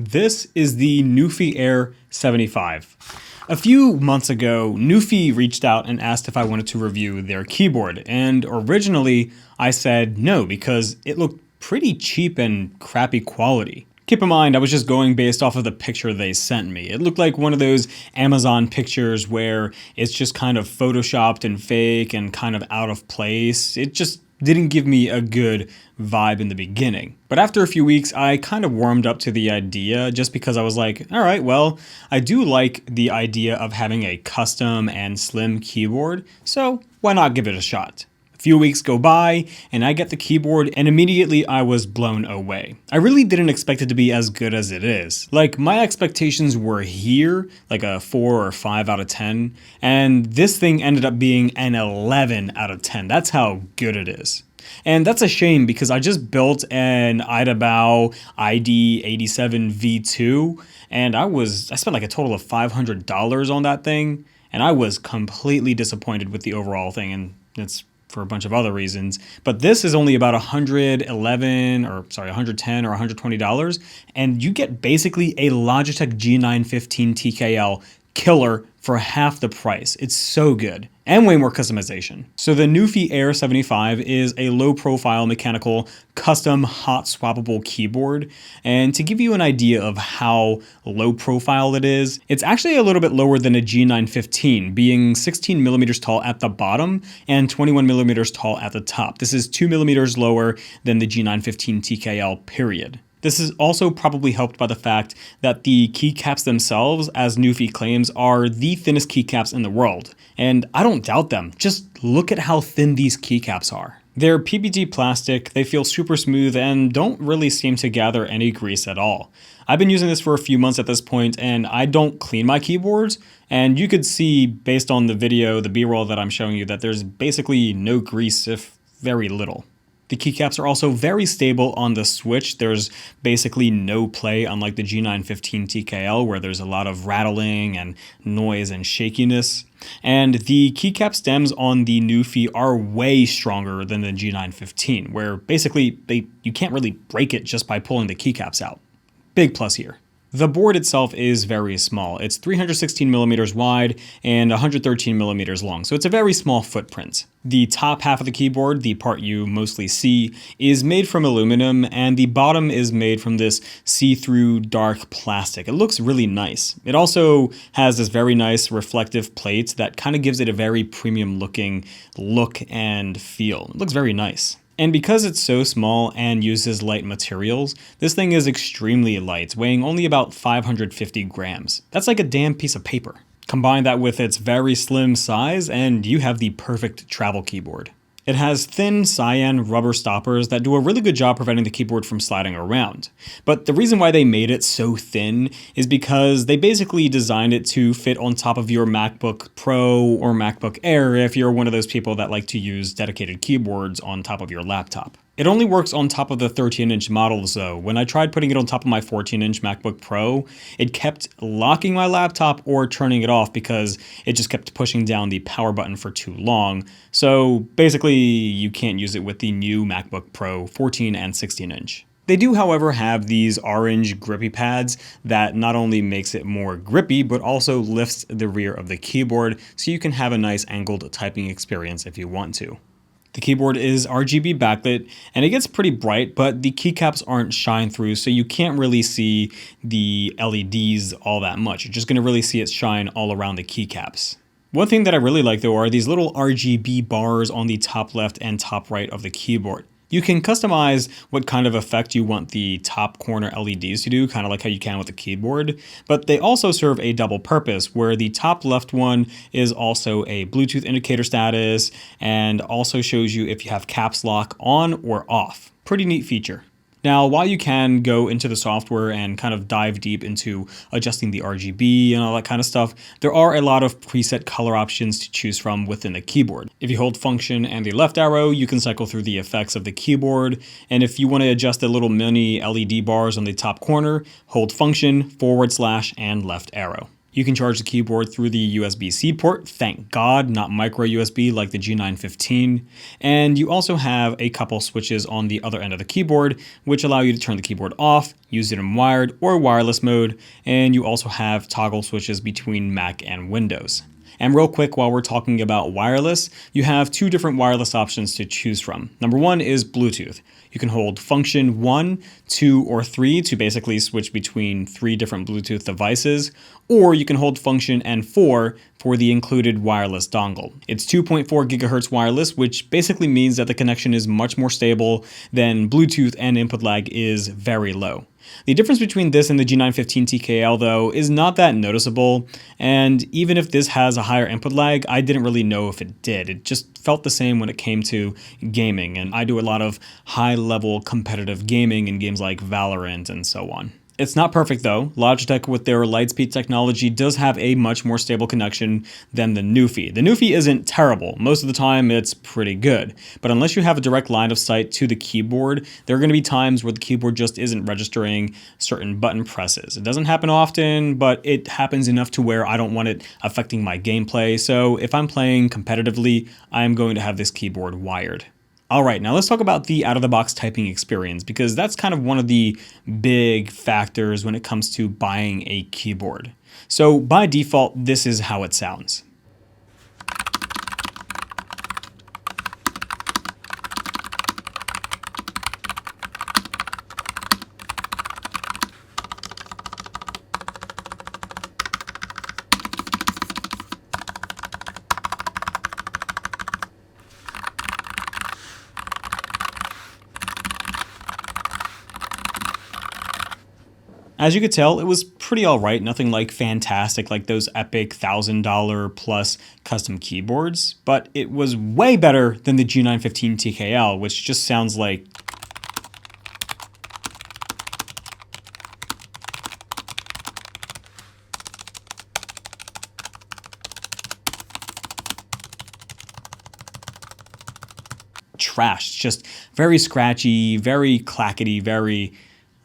This is the Newfie Air 75. A few months ago, Newfie reached out and asked if I wanted to review their keyboard, and originally I said no because it looked pretty cheap and crappy quality. Keep in mind, I was just going based off of the picture they sent me. It looked like one of those Amazon pictures where it's just kind of photoshopped and fake and kind of out of place. It just didn't give me a good vibe in the beginning. But after a few weeks, I kind of warmed up to the idea just because I was like, all right, well, I do like the idea of having a custom and slim keyboard, so why not give it a shot? A few weeks go by and I get the keyboard and immediately I was blown away. I really didn't expect it to be as good as it is. Like, my expectations were here, like a 4 or 5 out of 10, and this thing ended up being an 11 out of 10. That's how good it is. And that's a shame because I just built an Idabao ID87 V2 and I spent like a total of $500 on that thing, and I was completely disappointed with the overall thing, and it's for a bunch of other reasons. But this is only about $110 or $120, and you get basically a Logitech G915 TKL killer for half the price. It's so good, and way more customization. So the Newfie Air 75 is a low-profile mechanical custom hot-swappable keyboard, and to give you an idea of how low-profile it is, it's actually a little bit lower than a G915, being 16 millimeters tall at the bottom and 21 millimeters tall at the top. This is 2 millimeters lower than the G915 TKL, period. This is also probably helped by the fact that the keycaps themselves, as Newfie claims, are the thinnest keycaps in the world. And I don't doubt them. Just look at how thin these keycaps are. They're PBT plastic, they feel super smooth, and don't really seem to gather any grease at all. I've been using this for a few months at this point, and I don't clean my keyboards, and you could see, based on the video, the B-roll that I'm showing you, that there's basically no grease, if very little. The keycaps are also very stable on the switch. There's basically no play, unlike the G915 TKL, where there's a lot of rattling and noise and shakiness. And the keycap stems on the Newfie are way stronger than the G915, where basically you can't really break it just by pulling the keycaps out. Big plus here. The board itself is very small. It's 316 millimeters wide and 113 millimeters long, so it's a very small footprint. The top half of the keyboard, the part you mostly see, is made from aluminum, and the bottom is made from this see-through dark plastic. It looks really nice. It also has this very nice reflective plate that kind of gives it a very premium looking look and feel. It looks very nice. And because it's so small and uses light materials, this thing is extremely light, weighing only about 550 grams. That's like a damn piece of paper. Combine that with its very slim size and you have the perfect travel keyboard. It has thin cyan rubber stoppers that do a really good job preventing the keyboard from sliding around. But the reason why they made it so thin is because they basically designed it to fit on top of your MacBook Pro or MacBook Air if you're one of those people that like to use dedicated keyboards on top of your laptop. It only works on top of the 13-inch models though. When I tried putting it on top of my 14-inch MacBook Pro, it kept locking my laptop or turning it off because it just kept pushing down the power button for too long. So basically, you can't use it with the new MacBook Pro 14 and 16-inch. They do, however, have these orange grippy pads that not only makes it more grippy, but also lifts the rear of the keyboard so you can have a nice angled typing experience if you want to. The keyboard is RGB backlit and it gets pretty bright, but the keycaps aren't shine through, so you can't really see the LEDs all that much. You're just going to really see it shine all around the keycaps. One thing that I really like though are these little RGB bars on the top left and top right of the keyboard. You can customize what kind of effect you want the top corner LEDs to do, kind of like how you can with the keyboard, but they also serve a double purpose where the top left one is also a Bluetooth indicator status and also shows you if you have caps lock on or off. Pretty neat feature. Now, while you can go into the software and kind of dive deep into adjusting the RGB and all that kind of stuff, there are a lot of preset color options to choose from within the keyboard. If you hold function and the left arrow, you can cycle through the effects of the keyboard. And if you want to adjust the little mini LED bars on the top corner, hold function, / and left arrow. You can charge the keyboard through the USB-C port, thank God, not micro USB like the G915. And you also have a couple switches on the other end of the keyboard, which allow you to turn the keyboard off, use it in wired or wireless mode, and you also have toggle switches between Mac and Windows. And real quick, while we're talking about wireless, you have two different wireless options to choose from. Number one is Bluetooth. You can hold function 1, 2, or 3 to basically switch between 3 different Bluetooth devices, or you can hold function and 4 for the included wireless dongle. It's 2.4 gigahertz wireless, which basically means that the connection is much more stable than Bluetooth and input lag is very low. The difference between this and the G915 TKL though is not that noticeable, and even if this has a higher input lag, I didn't really know if it did. It just felt the same when it came to gaming, and I do a lot of high-level competitive gaming in games like Valorant and so on. It's not perfect though. Logitech with their Lightspeed technology does have a much more stable connection than the Newfie. The Newfie isn't terrible. Most of the time it's pretty good. But unless you have a direct line of sight to the keyboard, there are going to be times where the keyboard just isn't registering certain button presses. It doesn't happen often, but it happens enough to where I don't want it affecting my gameplay. So if I'm playing competitively, I'm going to have this keyboard wired. All right, now let's talk about the out-of-the-box typing experience, because that's kind of one of the big factors when it comes to buying a keyboard. So by default, this is how it sounds. As you could tell, it was pretty alright, nothing like fantastic like those epic $1,000 plus custom keyboards, but it was way better than the G915 TKL, which just sounds like trash. It's just very scratchy, very clackety, very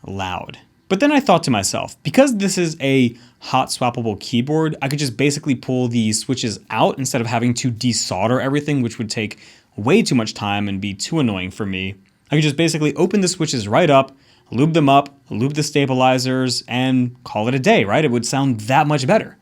loud. But then I thought to myself, because this is a hot-swappable keyboard, I could just basically pull these switches out instead of having to desolder everything, which would take way too much time and be too annoying for me. I could just basically open the switches right up, lube them up, lube the stabilizers, and call it a day, right? It would sound that much better.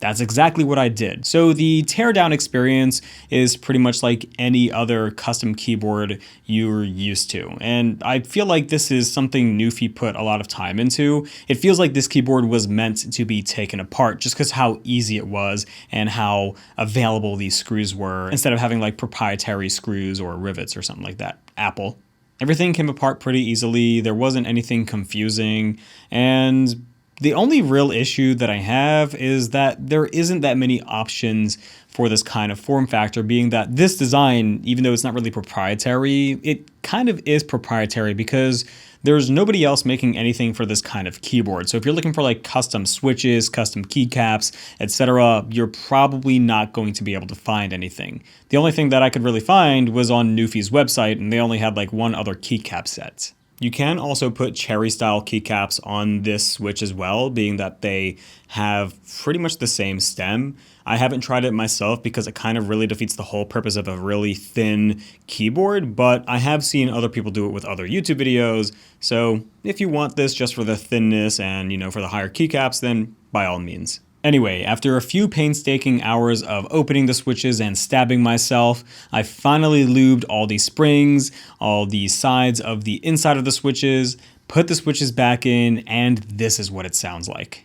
That's exactly what I did. So the teardown experience is pretty much like any other custom keyboard you're used to. And I feel like this is something Newfie put a lot of time into. It feels like this keyboard was meant to be taken apart just because how easy it was and how available these screws were, instead of having like proprietary screws or rivets or something like that. Apple. Everything came apart pretty easily. There wasn't anything confusing, and the only real issue that I have is that there isn't that many options for this kind of form factor, being that this design, even though it's not really proprietary, it kind of is proprietary because there's nobody else making anything for this kind of keyboard. So if you're looking for like custom switches, custom keycaps, etc., you're probably not going to be able to find anything. The only thing that I could really find was on Newfie's website, and they only had like one other keycap set. You can also put cherry-style keycaps on this switch as well, being that they have pretty much the same stem. I haven't tried it myself because it kind of really defeats the whole purpose of a really thin keyboard, but I have seen other people do it with other YouTube videos. So if you want this just for the thinness and, for the higher keycaps, then by all means. Anyway, after a few painstaking hours of opening the switches and stabbing myself, I finally lubed all the springs, all the sides of the inside of the switches, put the switches back in, and this is what it sounds like.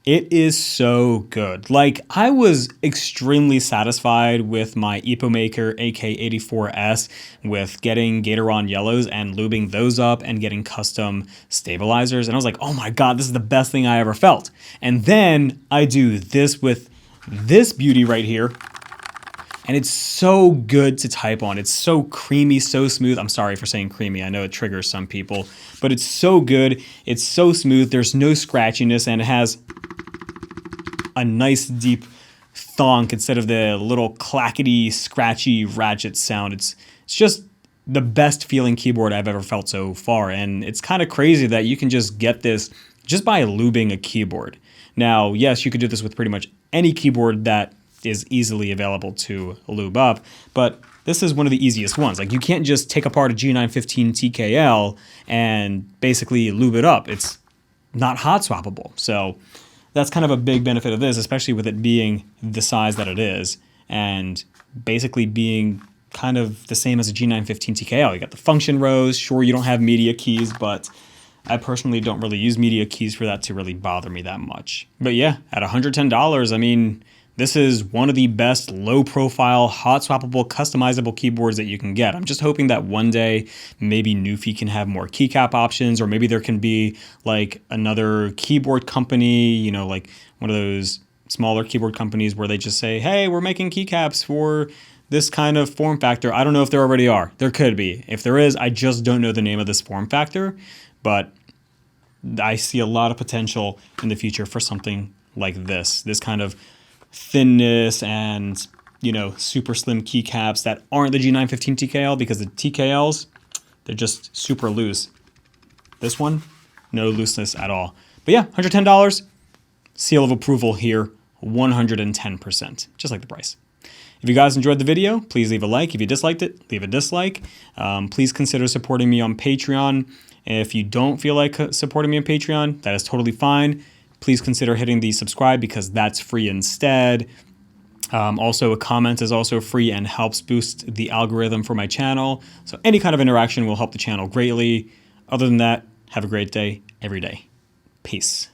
It is so good. Like, I was extremely satisfied with my EpoMaker AK84S with getting Gatoron yellows and lubing those up and getting custom stabilizers. And I was like, oh my God, this is the best thing I ever felt. And then I do this with this beauty right here. And it's so good to type on. It's so creamy, so smooth. I'm sorry for saying creamy. I know it triggers some people, but it's so good. It's so smooth. There's no scratchiness, and it has a nice deep thonk instead of the little clackety, scratchy ratchet sound. It's just the best feeling keyboard I've ever felt so far. And it's kind of crazy that you can just get this just by lubing a keyboard. Now, yes, you could do this with pretty much any keyboard that is easily available to lube up, but this is one of the easiest ones. Like, you can't just take apart a G915 TKL and basically lube it up. It's not hot swappable. So that's kind of a big benefit of this, especially with it being the size that it is and basically being kind of the same as a G915 TKL. You got the function rows. Sure, you don't have media keys, but I personally don't really use media keys for that to really bother me that much. But yeah, at $110, I mean, this is one of the best low-profile, hot-swappable, customizable keyboards that you can get. I'm just hoping that one day maybe Newfie can have more keycap options, or maybe there can be like another keyboard company, you know, like one of those smaller keyboard companies where they just say, hey, we're making keycaps for this kind of form factor. I don't know if there already are. There could be. If there is, I just don't know the name of this form factor, but I see a lot of potential in the future for something like this kind of thinness and, you know, super slim keycaps that aren't the G915 TKL, because the TKLs, they're just super loose. This one, no looseness at all. But yeah, $110, seal of approval here, 110%, just like the price. If you guys enjoyed the video, please leave a like. If you disliked it, leave a dislike. Please consider supporting me on Patreon. If you don't feel like supporting me on Patreon, that is totally fine. Please consider hitting the subscribe, because that's free instead. Also, a comment is also free and helps boost the algorithm for my channel. So any kind of interaction will help the channel greatly. Other than that, have a great day every day. Peace.